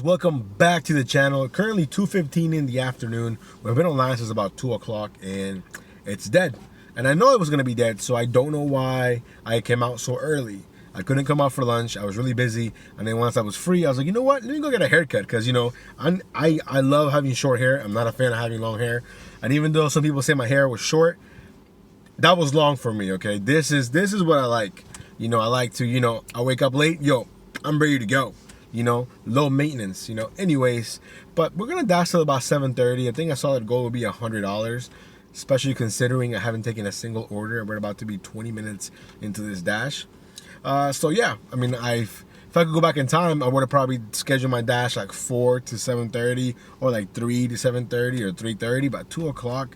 welcome back to the channel. Currently 2:15 in the afternoon. We've been online since about 2 o'clock and it's dead. And I know it was gonna be dead, so I don't know why I came out so early. I couldn't come out for lunch. I was really busy, and then once I was free, I was like, you know what? Let me go get a haircut, because you know I love having short hair. I'm not a fan of having long hair, and even though some people say my hair was short, that was long for me. Okay, this is what I like. You know, I like to, you know, I wake up late, yo, I'm ready to go. You know, low maintenance, you know. Anyways, but we're gonna dash till about 7:30. I think I saw the goal would be $100, especially considering I haven't taken a single order. We're about to be 20 minutes into this dash. So yeah, I mean, if I could go back in time, I would have probably scheduled my dash like 4 to 7:30, or like 3 to 7:30, or 3:30. But 2 o'clock,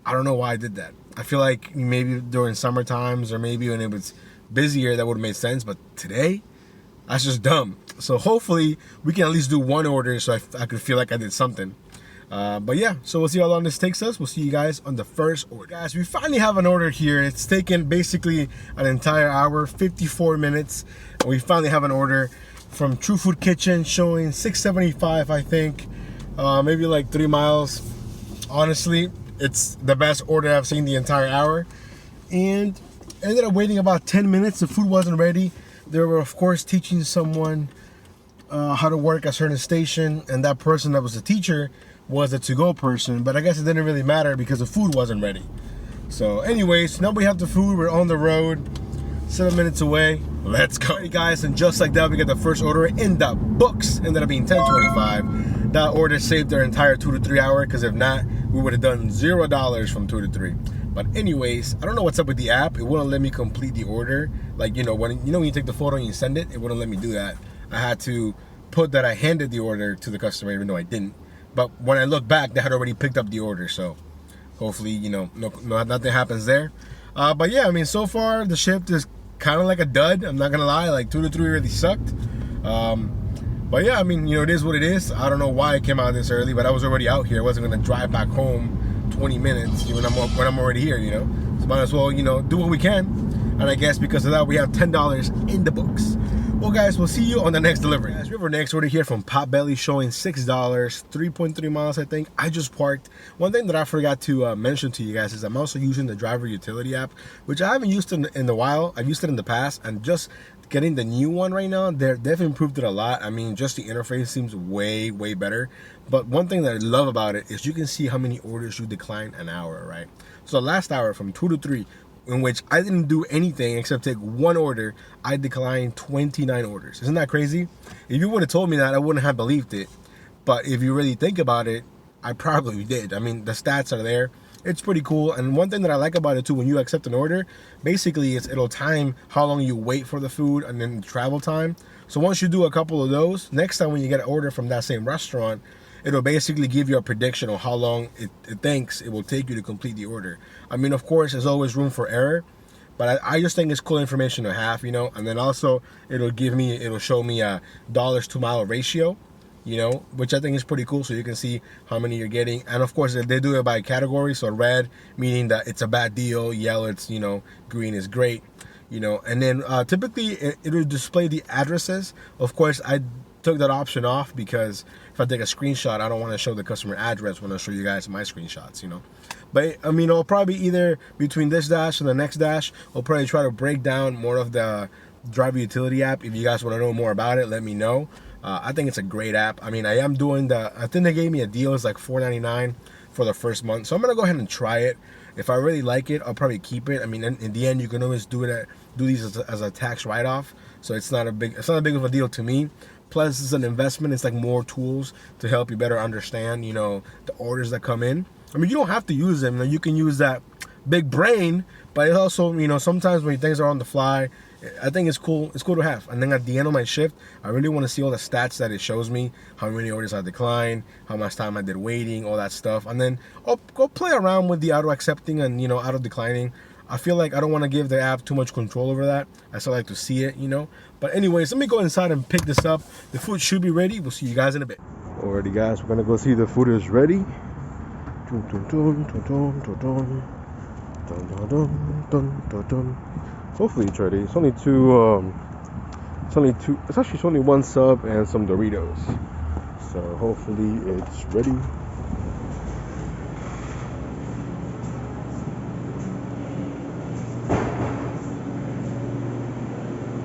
I don't know why I did that. I feel like maybe during summer times, or maybe when it was busier, that would have made sense. But today, that's just dumb. So hopefully we can at least do one order, so I could feel like I did something. But yeah, so we'll see how long this takes us. We'll see you guys on the first order. Guys, we finally have an order here. It's taken basically an entire hour, 54 minutes. And we finally have an order from True Food Kitchen showing $6.75, I think. Maybe like 3 miles. Honestly, it's the best order I've seen the entire hour. And I ended up waiting about 10 minutes. The food wasn't ready. They were, of course, teaching someone how to work a certain station, and that person that was the teacher was a to-go person, but I guess it didn't really matter because the food wasn't ready. So anyways, now we have the food. We're on the road, 7 minutes away. Let's go. Alright guys, and just like that, we got the first order in the books. Ended up being $10.25. That order saved our entire 2 to 3 hour, because if not, we would have done $0 from 2 to 3. But anyways, I don't know what's up with the app. It wouldn't let me complete the order. Like, you know, when you take the photo and you send it, it wouldn't let me do that. I had to put that I handed the order to the customer, even though I didn't. But when I look back, they had already picked up the order. So hopefully, you know, nothing happens there. But yeah, I mean, so far the shift is kind of like a dud. I'm not gonna lie, like 2 to 3 really sucked. But yeah, I mean, you know, it is what it is. I don't know why I came out this early, but I was already out here. I wasn't gonna drive back home 20 minutes when I'm already here, you know. So might as well, you know, do what we can. And I guess because of that, we have $10 in the books. Well guys, we'll see you on the next delivery. Guys, we have our next order here from Potbelly showing $6, 3.3 miles, I think. I just parked. One thing that I forgot to mention to you guys is I'm also using the driver utility app, which I haven't used in a while. I've used it in the past, and just getting the new one right now, they've improved it a lot. I mean, just the interface seems way better. But one thing that I love about it is you can see how many orders you decline an hour, right? So last hour from 2 to 3, in which I didn't do anything except take one order, I declined 29 orders. Isn't that crazy? If you would have told me that, I wouldn't have believed it. But if you really think about it, I probably did. I mean, the stats are there. It's pretty cool. And one thing that I like about it too, when you accept an order, basically it'll time how long you wait for the food and then travel time. So once you do a couple of those, next time when you get an order from that same restaurant, it'll basically give you a prediction on how long it thinks it will take you to complete the order. I mean, of course, there's always room for error, but I just think it's cool information to have, you know. And then also it'll show me a dollars to mile ratio, you know, which I think is pretty cool, so you can see how many you're getting. And of course, they do it by category, so red meaning that it's a bad deal, yellow it's, you know, green is great, you know. And then typically it'll display the addresses. Of course, I took that option off because if I take a screenshot, I don't want to show the customer address when I show you guys my screenshots, you know. But I mean, I'll probably either between this dash and the next dash, I'll probably try to break down more of the driver utility app. If you guys want to know more about it, let me know. I think it's a great app. I mean, I am doing I think they gave me a deal. It's like $4.99 for the first month, so I'm gonna go ahead and try it. If I really like it, I'll probably keep it. I mean, in the end, you can always do these as a tax write-off, so it's not big of a deal to me. Plus, it's an investment. It's like more tools to help you better understand, you know, the orders that come in. I mean, you don't have to use them. You can use that big brain, but it also, you know, sometimes when things are on the fly, I think it's cool. It's cool to have. And then at the end of my shift, I really want to see all the stats that it shows me, how many orders I declined, how much time I did waiting, all that stuff. And then I'll go play around with the auto accepting and, you know, auto declining. I feel like I don't want to give the app too much control over that. I still like to see it, you know. But anyways, let me go inside and pick this up. The food should be ready. We'll see you guys in a bit. Alrighty guys, we're gonna go see the food is ready. Hopefully it's ready. It's only one sub and some Doritos. So hopefully it's ready.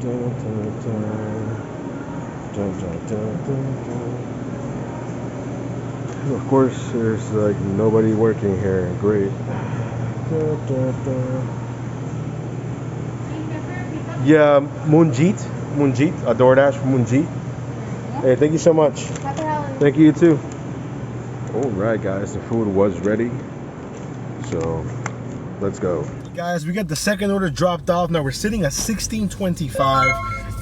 Dun, dun, dun. Dun, dun, dun, dun, dun. Of course, there's like nobody working here. Great. Dun, dun, dun. Yeah, Munjit, a Doordash Munjit. Hey, thank you so much. Happy Halloween. Thank you too. All right, guys, the food was ready, so let's go. Guys, we got the second order dropped off. Now we're sitting at 1625,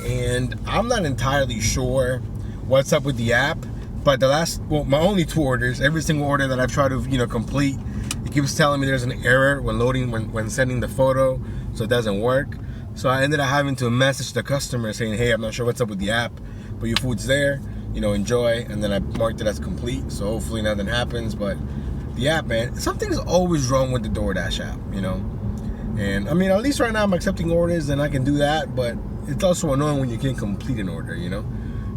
and I'm not entirely sure what's up with the app, but my only 2 orders, every single order that I've tried to complete, it keeps telling me there's an error when loading, when sending the photo, so it doesn't work. So I ended up having to message the customer saying, hey, I'm not sure what's up with the app, but your food's there, enjoy. And then I marked it as complete, so hopefully nothing happens. But the app, man, something's always wrong with the DoorDash app, And I mean, at least right now I'm accepting orders and I can do that, but it's also annoying when you can't complete an order,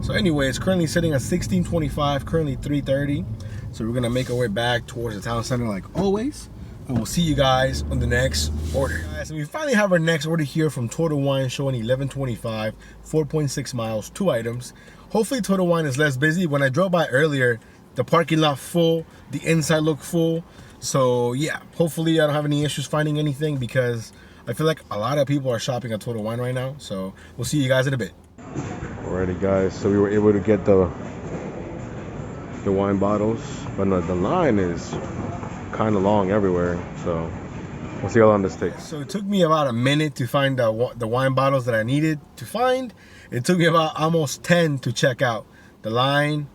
So anyway, it's currently sitting at 1625, currently 3:30. So we're gonna make our way back towards the town center like always. And we'll see you guys on the next order. Guys, and we finally have our next order here from Total Wine, showing 1125, 4.6 miles, 2 items. Hopefully Total Wine is less busy. When I drove by earlier, the parking lot full, the inside looked full. So yeah, hopefully I don't have any issues finding anything, because I feel like a lot of people are shopping at Total Wine right now. So we'll see you guys in a bit. Alrighty guys, so we were able to get the wine bottles, but the line is kind of long everywhere, so we'll see how long this takes. So it took me about a minute to find the wine bottles that I needed to find. It took me about almost 10 to check out. The line,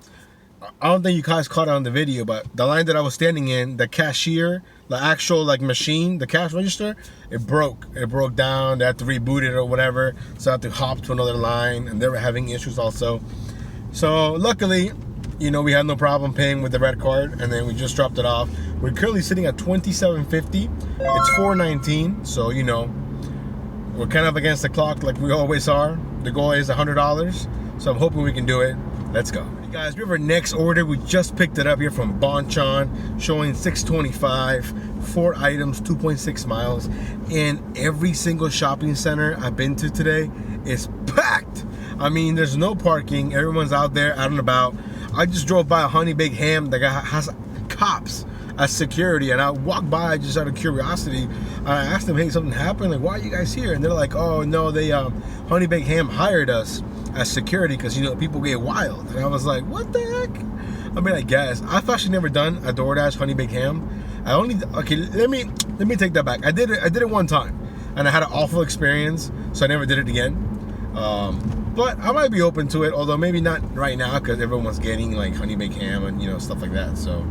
I don't think you guys caught it on the video, but the line that I was standing in, the cashier, the actual machine, the cash register, it broke down. They had to reboot it or whatever, so I had to hop to another line, and they were having issues also. So luckily, we had no problem paying with the red card, and then we just dropped it off. We're currently sitting at $27.50. It's 4:19, so we're kind of against the clock like we always are. The goal is $100, so I'm hoping we can do it. Let's go. Hey guys, we have our next order. We just picked it up here from Bonchon, showing 625, 4 items, 2.6 miles, and every single shopping center I've been to today is packed. I mean, there's no parking. Everyone's out there out and about. I just drove by a Honey Baked Ham that has cops as security, and I walked by just out of curiosity. I asked them, hey, something happened? Like, why are you guys here? And they're like, oh no, they Honey Baked Ham hired us as security because people get wild. And I was like, what the heck? I mean, I guess I've actually never done a DoorDash Honey Baked Ham. Let me take that back. I did it one time, and I had an awful experience, so I never did it again. But I might be open to it, although maybe not right now because everyone's getting Honey Baked Ham and stuff like that. So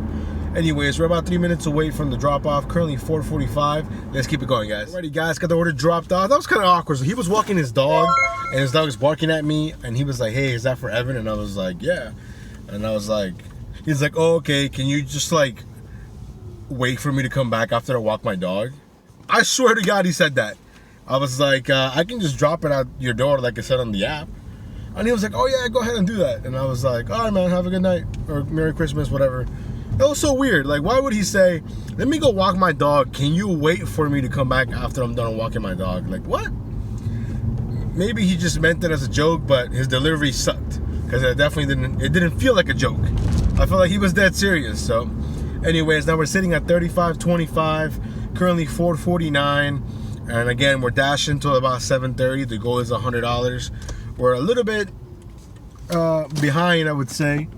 anyways, we're about 3 minutes away from the drop off, currently 4:45. Let's keep it going, guys. Alrighty guys, got the order dropped off. That was kind of awkward. So he was walking his dog, and his dog was barking at me, and he was like, hey, is that for Evan? And I was like, yeah. And I was like, he's like, oh, okay, can you just wait for me to come back after I walk my dog? I swear to God he said that. I was like, I can just drop it at your door like I said on the app. And he was like, oh yeah, go ahead and do that. And I was like, all right, man, have a good night, or Merry Christmas, whatever. It was so weird. Why would he say, let me go walk my dog, can you wait for me to come back after I'm done walking my dog? What? Maybe he just meant it as a joke, but his delivery sucked, because it didn't feel like a joke. I felt like he was dead serious. So anyways, now we're sitting at 35.25, currently 4:49. And again, we're dashing until about 7:30. The goal is $100. We're a little bit behind, I would say.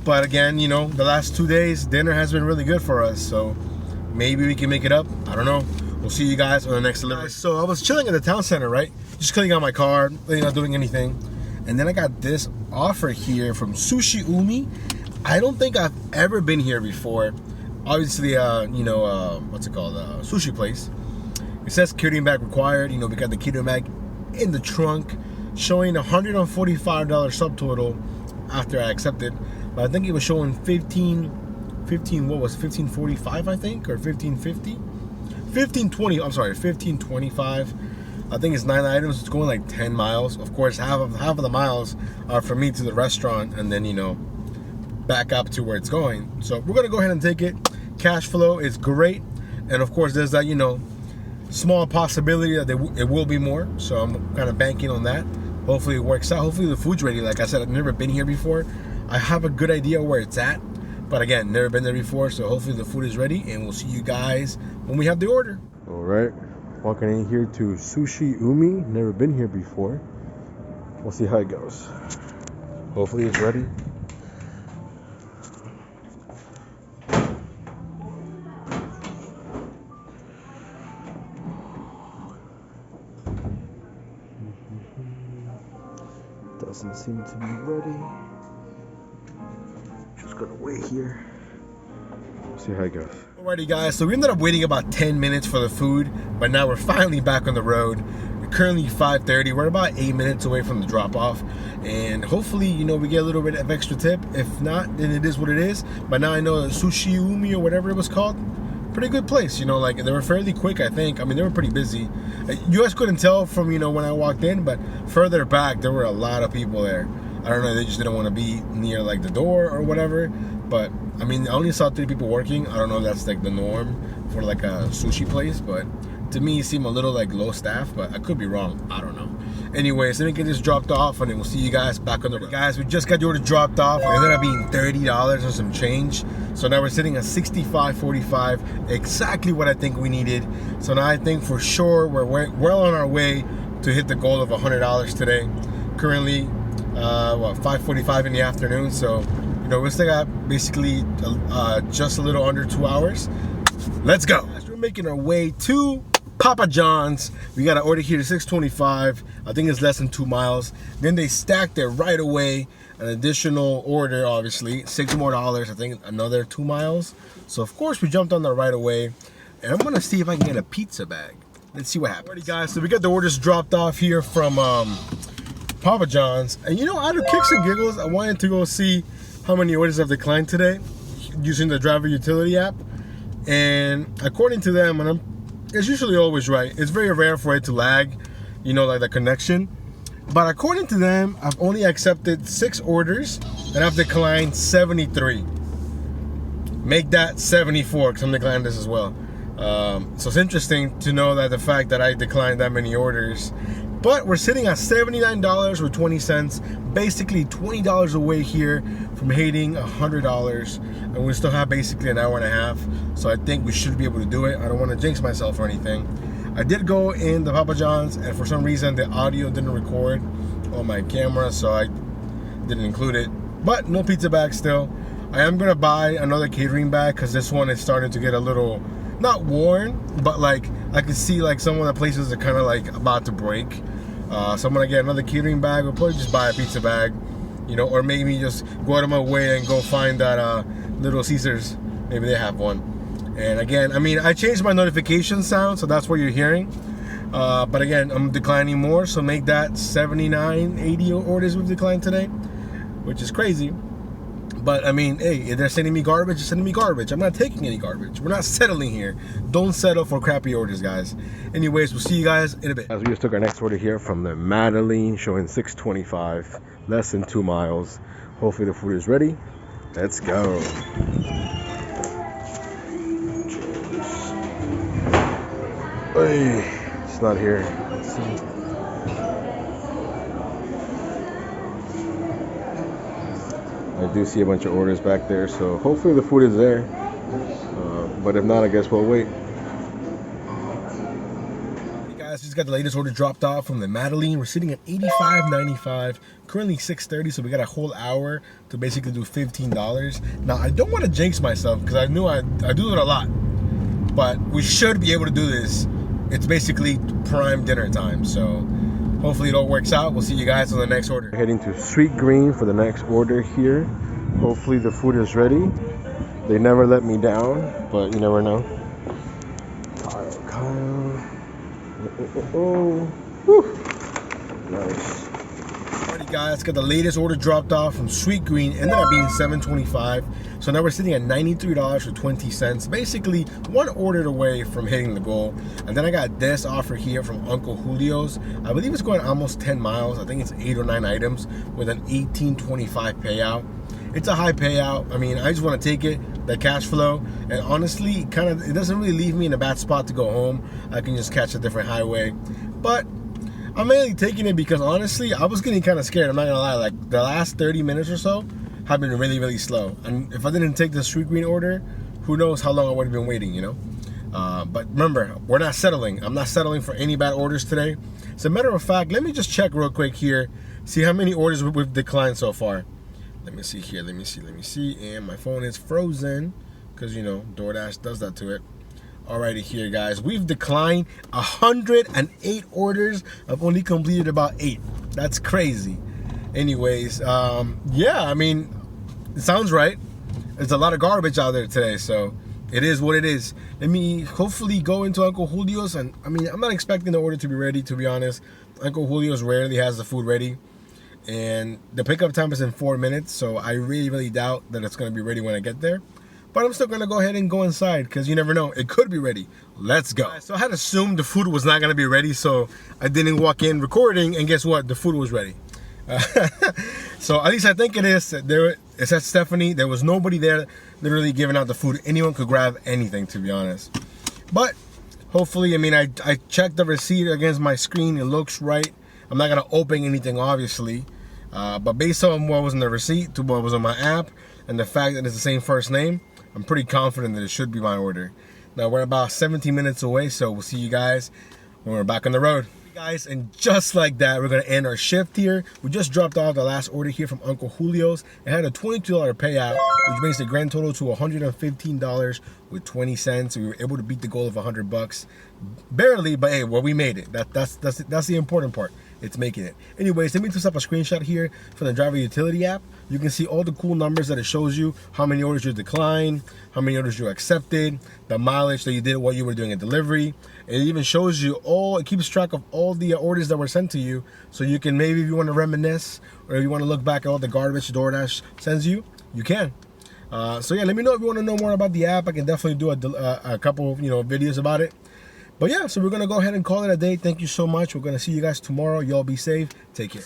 But again, the last 2 days, dinner has been really good for us. So maybe we can make it up. I don't know. We'll see you guys on the next delivery. So I was chilling at the town center, right? Just cleaning out my car, not doing anything. And then I got this offer here from Sushi Umi. I don't think I've ever been here before. Obviously, what's it called? Sushi place. It says security bag required. We got the keto bag in the trunk, showing $145 subtotal after I accepted. But I think it was showing 1545, I think, or 1550? 1520, I'm sorry, 1525. I think it's 9 items. It's going 10 miles. Of course, half of the miles are for me to the restaurant, and then, back up to where it's going. So we're gonna go ahead and take it. Cash flow is great, and of course there's that, you know, small possibility that it will be more. So I'm kind of banking on that. Hopefully it works out. Hopefully the food's ready. Like I said, I've never been here before. I have a good idea where it's at, but again, never been there before. So hopefully the food is ready, and we'll see you guys when we have the order. All right, walking in here to Sushi Umi. Never been here before. We'll see how it goes. Hopefully it's ready. Doesn't seem to be ready. Just gonna wait here. See how it goes. Alrighty guys, so we ended up waiting about 10 minutes for the food, but now we're finally back on the road. We're currently 5:30. We're about 8 minutes away from the drop off, and hopefully, you know, we get a little bit of extra tip. If not, then it is what it is. But now I know Sushi Umi or whatever it was called, pretty good place, you know, like they were fairly quick, I think. I mean, they were pretty busy. You guys couldn't tell from, you know, when I walked in, but further back there were a lot of people there. I don't know, they just didn't want to be near like the door or whatever. But I mean, I only saw 3 people working. I don't know if that's like the norm for like a sushi place, but to me it seemed a little like low staff, but I could be wrong. I don't know. Anyways, let me get this dropped off, and then we'll see you guys back on the road. Guys, we just got the order dropped off. It ended up being $30 or some change. So now we're sitting at $65.45, exactly what I think we needed. So now I think for sure we're well on our way to hit the goal of $100 today. Currently, 5:45 in the afternoon. So, you know, we still got basically just a little under 2 hours. Let's go. Guys, we're making our way to Papa John's. We got an order here to $6.25. I think it's less than 2 miles. Then they stacked it right away. An additional order, obviously, $6 more. I think another 2 miles. So of course we jumped on that right away. And I'm gonna see if I can get a pizza bag. Let's see what happens. Alrighty guys, so we got the orders dropped off here from Papa John's. And you know, out of kicks and giggles, I wanted to go see how many orders I've declined today using the driver utility app. And according to them, and it's usually always right, it's very rare for it to lag, you know, like the connection. But according to them, I've only accepted 6 orders and I've declined 73. Make that 74 because I'm declining this as well. So it's interesting to know that the fact that I declined that many orders. But we're sitting at $79.20, basically $20 away here from hitting $100, and we still have basically an hour and a half. So I think we should be able to do it. I don't want to jinx myself or anything. I did go in the Papa John's, and for some reason the audio didn't record on my camera, so I didn't include it. But no pizza bag still. I am gonna buy another catering bag because this one is starting to get a little, not worn, but like I can see like some of the places are kind of like about to break. So I'm gonna get another catering bag, or probably just buy a pizza bag, you know, or maybe just go out of my way and go find that Little Caesars. Maybe they have one. And again, I mean, I changed my notification sound, so that's what you're hearing. But again, I'm declining more, so make that 79, 80 orders we've declined today, which is crazy. But I mean, hey, if they're sending me garbage, they're sending me garbage. I'm not taking any garbage. We're not settling here. Don't settle for crappy orders, guys. Anyways, we'll see you guys in a bit. As we just took our next order here from the Madeline, showing $6.25, less than 2 miles. Hopefully the food is ready. Let's go. Hey, it's not here. Let's see. I do see a bunch of orders back there, so hopefully the food is there. But if not, I guess we'll wait. Hey guys, just got the latest order dropped off from the Madeline. We're sitting at $85.95, currently 6:30, so we got a whole hour to basically do $15. Now, I don't want to jinx myself because I knew I do it a lot, but we should be able to do this. It's basically prime dinner time, so hopefully it all works out. We'll see you guys on the next order. We're heading to Sweet Green for the next order here. Hopefully the food is ready. They never let me down, but you never know. Kyle. Woo. Nice. Alrighty guys, got the latest order dropped off from Sweet Green. Ended up being $7.25. So now we're sitting at $93.20. Basically, one order away from hitting the goal. And then I got this offer here from Uncle Julio's. I believe it's going almost 10 miles. I think it's 8 or 9 items with an $18.25 payout. It's a high payout. I mean, I just want to take it, the cash flow, and honestly, it doesn't really leave me in a bad spot to go home. I can just catch a different highway. But I'm mainly taking it because honestly, I was getting kind of scared. I'm not gonna lie. Like the last 30 minutes or so have been really, really slow. And if I didn't take the street green order, who knows how long I would have been waiting, you know? But remember, we're not settling. I'm not settling for any bad orders today. As a matter of fact, let me just check real quick here, see how many orders we've declined so far. Let me see here. Let me see. And my phone is frozen because, you know, DoorDash does that to it. Alrighty here, guys. We've declined 108 orders. I've only completed about 8. That's crazy. Anyways, yeah, I mean, it sounds right. There's a lot of garbage out there today, so it is what it is. Let me hopefully go into Uncle Julio's, and I mean, I'm not expecting the order to be ready, to be honest. Uncle Julio's rarely has the food ready, and the pickup time is in 4 minutes, so I really, really doubt that it's going to be ready when I get there. But I'm still going to go ahead and go inside, because you never know. It could be ready. Let's go. So I had assumed the food was not going to be ready, so I didn't walk in recording, and guess what? The food was ready. So at least I think it is. It said Stephanie. There was nobody there literally giving out the food. Anyone could grab anything, to be honest. But hopefully, I mean, I checked the receipt against my screen. It looks right. I'm not going to open anything, obviously. But based on what was in the receipt to what was on my app and the fact that it's the same first name, I'm pretty confident that it should be my order. Now, we're about 17 minutes away, so we'll see you guys when we're back on the road. Guys, and just like that, we're gonna end our shift here. We just dropped off the last order here from Uncle Julio's. It had a $22 payout, which brings the grand total to $115 with 20 cents. We were able to beat the goal of $100, barely, but hey, well, we made it. That's the important part. It's making it. Anyways, let me just up a screenshot here from the driver utility app. You can see all the cool numbers that it shows you, how many orders you declined, how many orders you accepted, the mileage that you did, what you were doing at delivery. It even shows you it keeps track of all the orders that were sent to you, so you can maybe, if you want to reminisce or if you want to look back at all the garbage DoorDash sends you, you can. So yeah, let me know if you want to know more about the app. I can definitely do a couple of, videos about it. But yeah, so we're going to go ahead and call it a day. Thank you so much. We're going to see you guys tomorrow. Y'all be safe. Take care.